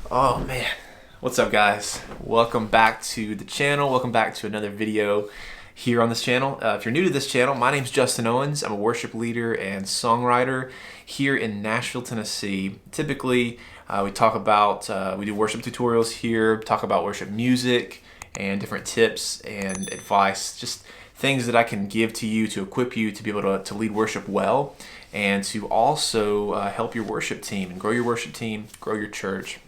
Oh man, what's up guys? Welcome back to the channel. Welcome back to another video here on this channel. If you're new to this channel, my name's Justin Owens. I'm a worship leader and songwriter here in Nashville, Tennessee. Typically, we talk about, we do worship tutorials here, talk about worship music and different tips and advice, just things that I can give to you to equip you to be able to lead worship well and to also help your worship team and grow your worship team, grow your church,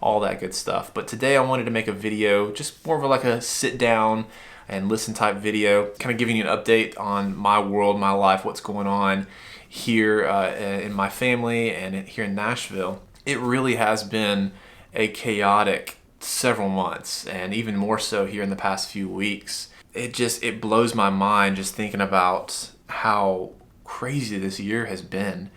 all that good stuff. But today I wanted to make a video, just more of like a sit down and listen type video, kind of giving you an update on my world, my life, what's going on here in my family and here in Nashville. It really has been a chaotic several months, and even more so here in the past few weeks. It blows my mind just thinking about how crazy this year has been.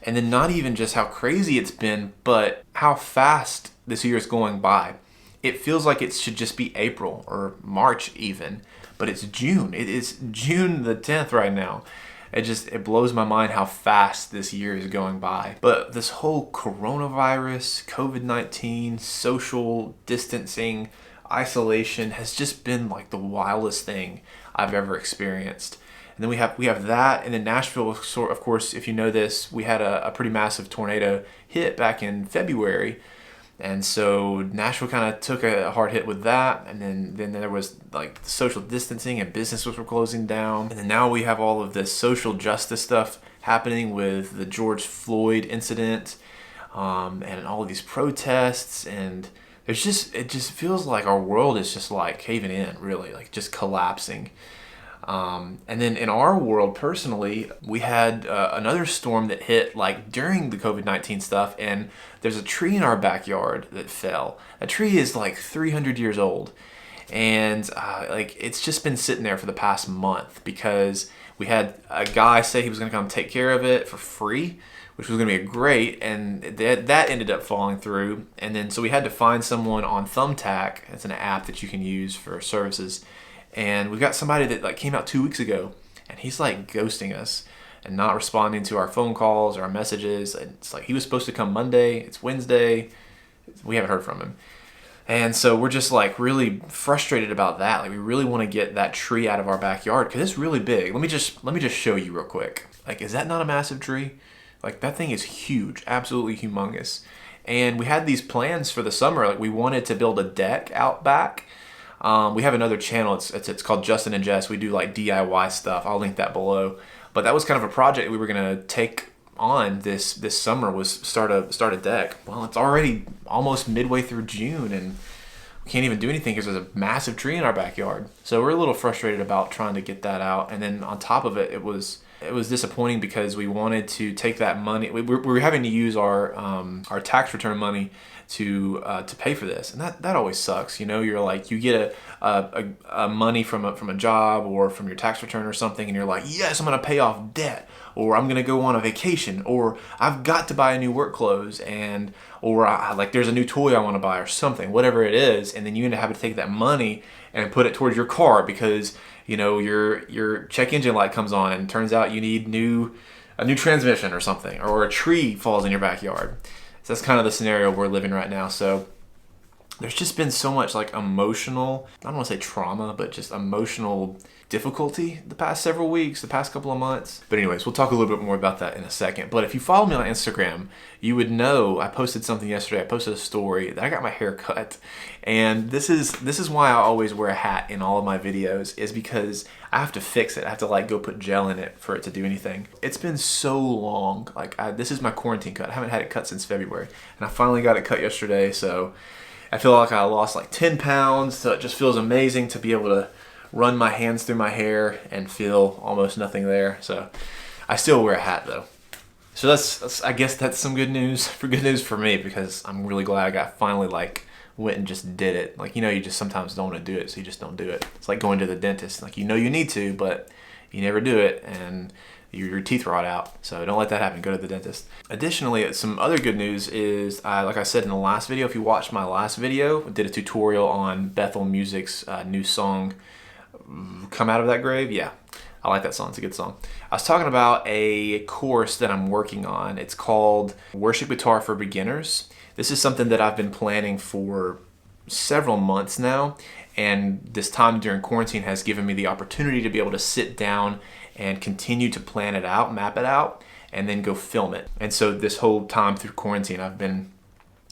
And then not even just how crazy it's been, but how fast this year is going by. It feels like it should just be April or March even, but it's June. It is June the 10th right now. It blows my mind how fast this year is going by. But this whole coronavirus, COVID-19, social distancing, isolation has just been like the wildest thing I've ever experienced. And then we have that, and then Nashville, of course, if you know this, we had a pretty massive tornado hit back in February, and so Nashville kind of took a hard hit with that. And then there was like social distancing and businesses were closing down, and then now we have all of this social justice stuff happening with the George Floyd incident, and all of these protests, and it just feels like our world is just like caving in, really, like just collapsing. And then in our world, personally, we had another storm that hit like during the COVID-19 stuff, and there's a tree in our backyard that fell. A tree is like 300 years old, and like it's just been sitting there for the past month because we had a guy say he was going to come take care of it for free, which was going to be great, and that ended up falling through. And then so we had to find someone on Thumbtack. It's an app that you can use for services. And we got somebody that like came out 2 weeks ago, and he's like ghosting us and not responding to our phone calls or our messages. And it's like he was supposed to come Monday. It's Wednesday. We haven't heard from him. And so we're just like really frustrated about that. Like we really want to get that tree out of our backyard because it's really big. Let me just show you real quick. Like, is that not a massive tree? Like that thing is huge, absolutely humongous. And we had these plans for the summer. Like we wanted to build a deck out back. We have another channel. It's called Justin and Jess. We do like DIY stuff. I'll link that below. But that was kind of a project we were gonna take on this summer, was start a deck. Well, it's already almost midway through June, and we can't even do anything because there's a massive tree in our backyard. So we're a little frustrated about trying to get that out. And then on top of it, it was disappointing because we wanted to take that money. We were having to use our tax return money to pay for this, and that always sucks. You know, you're like, you get a money from a job or from your tax return or something, and you're like, yes, I'm gonna pay off debt, or I'm gonna go on a vacation, or I've got to buy new work clothes, or like there's a new toy I want to buy or something, whatever it is, and then you end up having to take that money and put it towards your car because you know your check engine light comes on and turns out you need a new transmission or something, or a tree falls in your backyard. So that's kind of the scenario we're living right now. So there's just been so much like emotional, I don't want to say trauma, but just emotional difficulty the past several weeks, the past couple of months. But anyways, we'll talk a little bit more about that in a second. But if you follow me on Instagram, you would know I posted something yesterday. I posted a story that I got my hair cut. And this is why I always wear a hat in all of my videos, is because I have to fix it. I have to like go put gel in it for it to do anything. It's been so long. Like this is my quarantine cut. I haven't had it cut since February, and I finally got it cut yesterday. So I feel like I lost like 10 pounds. So it just feels amazing to be able to run my hands through my hair and feel almost nothing there. So I still wear a hat though. So I guess that's some good news for me, because I'm really glad I finally like went and just did it. Like, you know, you just sometimes don't want to do it, so you just don't do it. It's like going to the dentist. Like, you know you need to, but you never do it, and your teeth rot out. So don't let that happen. Go to the dentist. Additionally, some other good news is, like I said in the last video, if you watched my last video, I did a tutorial on Bethel Music's new song, Come Out of That Grave. Yeah. I like that song. It's a good song. I was talking about a course that I'm working on. It's called Worship Guitar for Beginners. This is something that I've been planning for several months now, and this time during quarantine has given me the opportunity to be able to sit down and continue to plan it out, map it out, and then go film it. And so this whole time through quarantine, I've been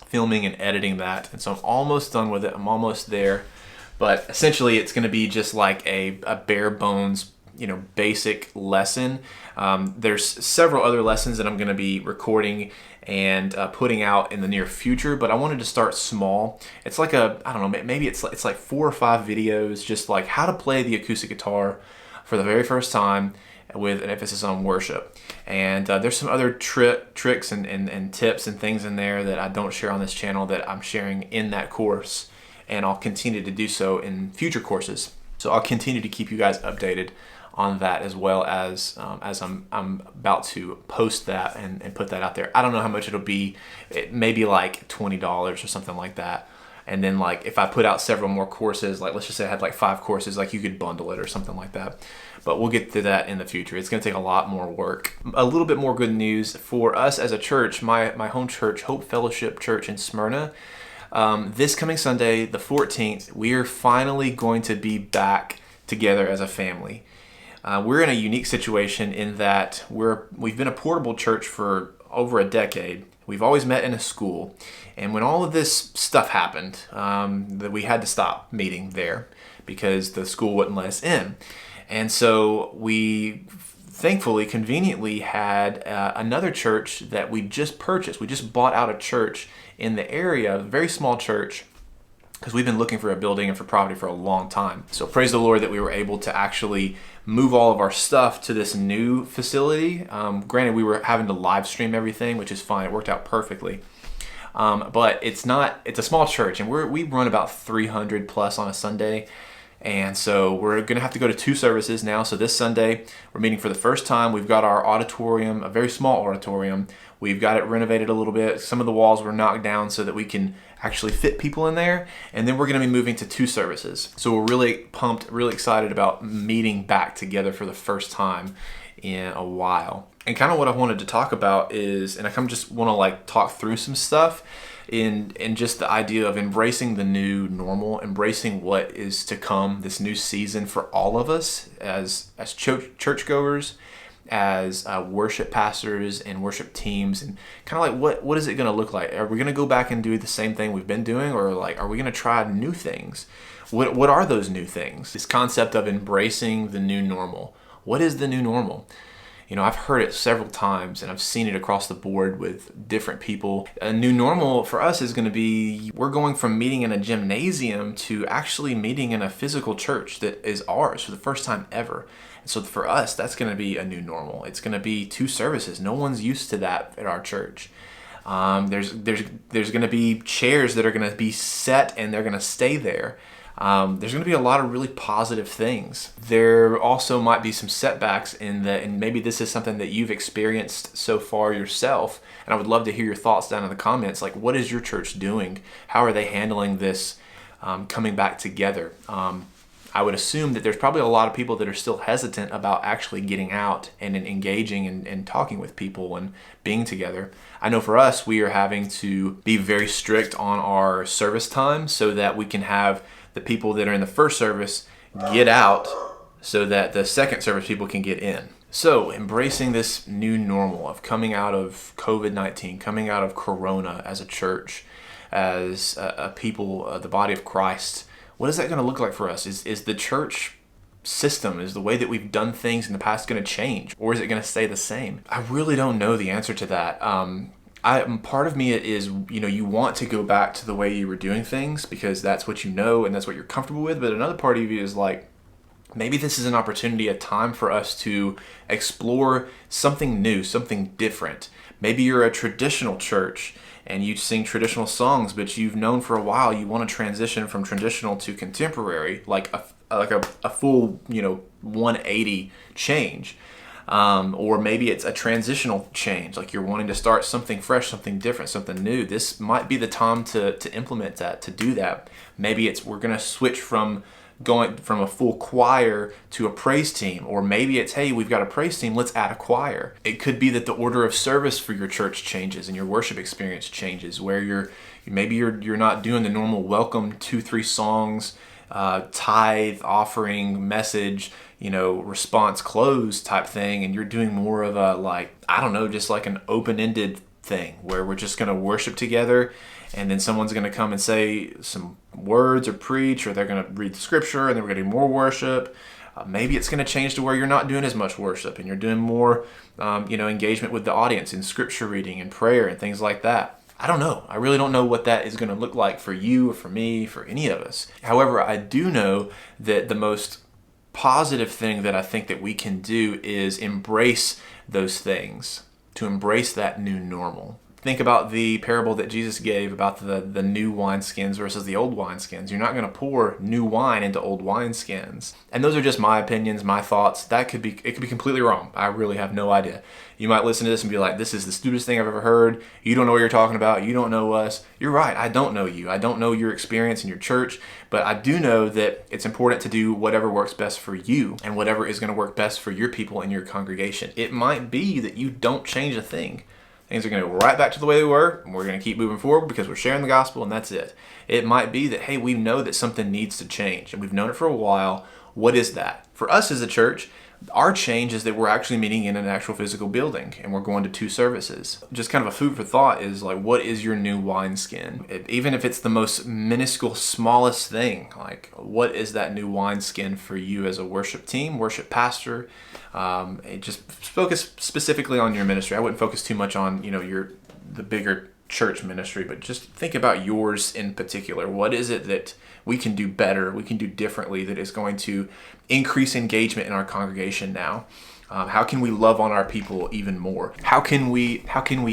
filming and editing that, and so I'm almost done with it. I'm almost there, but essentially it's going to be just like a bare bones, basic lesson. There's several other lessons that I'm going to be recording and putting out in the near future, but I wanted to start small. It's like I don't know, maybe it's like 4 or 5 videos, just like how to play the acoustic guitar for the very first time with an emphasis on worship. And there's some other tricks and tips and things in there that I don't share on this channel that I'm sharing in that course, and I'll continue to do so in future courses. So I'll continue to keep you guys updated on that, as well as I'm about to post that and put that out there. I don't know how much it'll be. It may be like $20 or something like that. And then like if I put out several more courses, like let's just say I had like 5 courses, like you could bundle it or something like that. But we'll get to that in the future. It's going to take a lot more work. A little bit more good news for us as a church, my home church, Hope Fellowship Church in Smyrna. This coming Sunday, the 14th, we are finally going to be back together as a family. We're in a unique situation in that we've been a portable church for over a decade. We've always met in a school. And when all of this stuff happened, that we had to stop meeting there because the school wouldn't let us in. And so we thankfully, conveniently had another church that we just purchased. We just bought out a church in the area, a very small church, because we've been looking for a building and for property for a long time. So praise the Lord that we were able to actually move all of our stuff to this new facility. Granted, we were having to live stream everything, which is fine. It worked out perfectly. But it's a small church, and we run about 300 plus on a Sunday. And so we're going to have to go to 2 services now. So this Sunday, we're meeting for the first time. We've got our auditorium, a very small auditorium. We've got it renovated a little bit. Some of the walls were knocked down so that we can actually fit people in there. And then we're going to be moving to 2 services. So we're really pumped, really excited about meeting back together for the first time in a while. And kind of what I wanted to talk about is, and I kind of just want to like talk through some stuff in just the idea of embracing the new normal, embracing what is to come, this new season for all of us as churchgoers, as worship pastors and worship teams, and kind of like what is it going to look like? Are we going to go back and do the same thing we've been doing, or like are we going to try new things? What are those new things? This concept of embracing the new normal. What is the new normal? I've heard it several times, and I've seen it across the board with different people. A new normal for us is going to be, we're going from meeting in a gymnasium to actually meeting in a physical church that is ours for the first time ever. And so for us, that's going to be a new normal. It's going to be 2 services. No one's used to that at our church. There's going to be chairs that are going to be set, and they're going to stay there. There's going to be a lot of really positive things. There also might be some setbacks in that, and maybe this is something that you've experienced so far yourself, and I would love to hear your thoughts down in the comments. Like, what is your church doing? How are they handling this coming back together? I would assume that there's probably a lot of people that are still hesitant about actually getting out and engaging and talking with people and being together. I know for us, we are having to be very strict on our service time so that we can have the people that are in the first service get out so that the second service people can get in. So embracing this new normal of coming out of COVID-19, coming out of Corona as a church, as a people, the body of Christ, what is that going to look like for us? Is the church system, is the way that we've done things in the past going to change, or is it going to stay the same? I really don't know the answer to that. Part of me is, you want to go back to the way you were doing things because that's what you know and that's what you're comfortable with. But another part of you is like, maybe this is an opportunity, a time for us to explore something new, something different. Maybe you're a traditional church and you sing traditional songs, but you've known for a while you want to transition from traditional to contemporary, like a full 180 change. Or maybe it's a transitional change, like you're wanting to start something fresh, something different, something new. This might be the time to implement that, to do that. Maybe we're going to switch from going from a full choir to a praise team, or maybe it's, hey, we've got a praise team, let's add a choir. It could be that the order of service for your church changes and your worship experience changes, where you're not doing the normal welcome 2-3 songs, tithe, offering, message, response, close type thing, and you're doing more of a, just like an open-ended thing where we're just going to worship together, and then someone's going to come and say some words or preach, or they're going to read the scripture, and then we're going to do more worship. Maybe it's going to change to where you're not doing as much worship and you're doing more, engagement with the audience in scripture reading and prayer and things like that. I don't know. I really don't know what that is going to look like for you or for me, for any of us. However, I do know that the most positive thing that I think that we can do is embrace those things, to embrace that new normal. Think about the parable that Jesus gave about the new wineskins versus the old wineskins. You're not going to pour new wine into old wineskins. And those are just my opinions, my thoughts. It could be completely wrong. I really have no idea. You might listen to this and be like, this is the stupidest thing I've ever heard. You don't know what you're talking about. You don't know us. You're right. I don't know you. I don't know your experience in your church, but I do know that it's important to do whatever works best for you and whatever is going to work best for your people in your congregation. It might be that you don't change a thing. Things are going to go right back to the way they were, and we're going to keep moving forward because we're sharing the gospel, and that's it. It might be that, hey, we know that something needs to change, and we've known it for a while. What is that? For us as a church, our change is that we're actually meeting in an actual physical building, and we're going to 2 services. Just kind of a food for thought is like, what is your new wineskin? Even if it's the most minuscule, smallest thing, like what is that new wineskin for you as a worship team, worship pastor? Just focus specifically on your ministry. I wouldn't focus too much on, the bigger church ministry, but just think about yours in particular. What is it that we can do better, we can do differently, that is going to increase engagement in our congregation now? How can we love on our people even more? How can we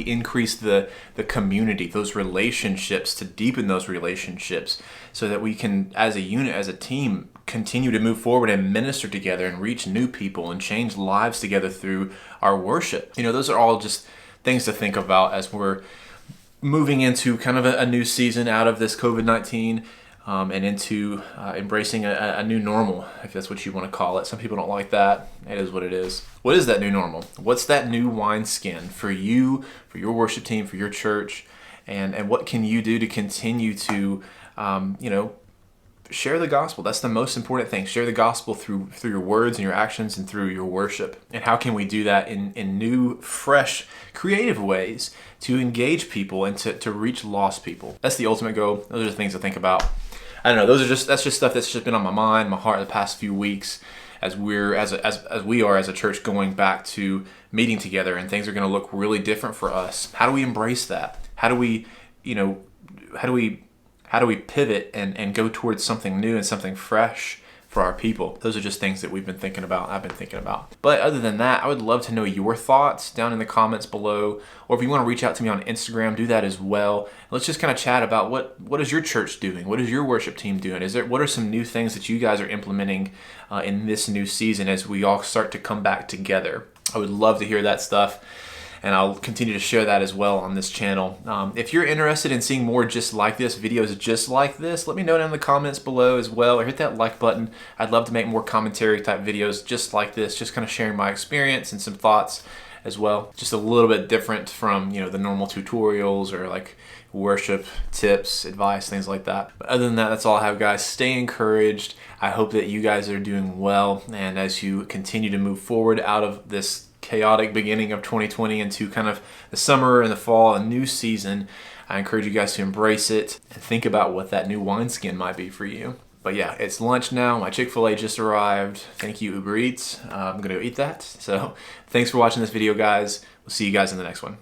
increase the community, those relationships, to deepen those relationships so that we can, as a unit, as a team, continue to move forward and minister together and reach new people and change lives together through our worship? Those are all just things to think about as we're moving into kind of a new season out of this COVID-19 and into embracing a new normal, if that's what you want to call it. Some people don't like that. It is what it is. What is that new normal? What's that new wineskin for you, for your worship team, for your church? And what can you do to continue to, share the gospel? That's the most important thing. Share the gospel through your words and your actions and through your worship. And how can we do that in new, fresh, creative ways to engage people and to reach lost people? That's the ultimate goal. Those are the things to think about. I don't know. That's just stuff that's just been on my mind, my heart the past few weeks as we are as a church going back to meeting together, and things are going to look really different for us. How do we embrace that? How do we pivot and go towards something new and something fresh for our people? Those are just things that we've been thinking about, I've been thinking about. But other than that, I would love to know your thoughts down in the comments below, or if you want to reach out to me on Instagram, do that as well. Let's just kind of chat about what is your church doing? What is your worship team doing? What are some new things that you guys are implementing in this new season as we all start to come back together? I would love to hear that stuff, and I'll continue to share that as well on this channel. If you're interested in seeing more just like this, videos just like this, let me know down in the comments below as well, or hit that like button. I'd love to make more commentary type videos just like this, just kind of sharing my experience and some thoughts as well. Just a little bit different from, the normal tutorials or like worship tips, advice, things like that. But other than that, that's all I have, guys. Stay encouraged. I hope that you guys are doing well, and as you continue to move forward out of this chaotic beginning of 2020 into kind of the summer and the fall, a new season, I encourage you guys to embrace it and think about what that new wineskin might be for you. But yeah, it's lunch now. My Chick-fil-A just arrived. Thank you, Uber Eats. I'm going to go eat that. So thanks for watching this video, guys. We'll see you guys in the next one.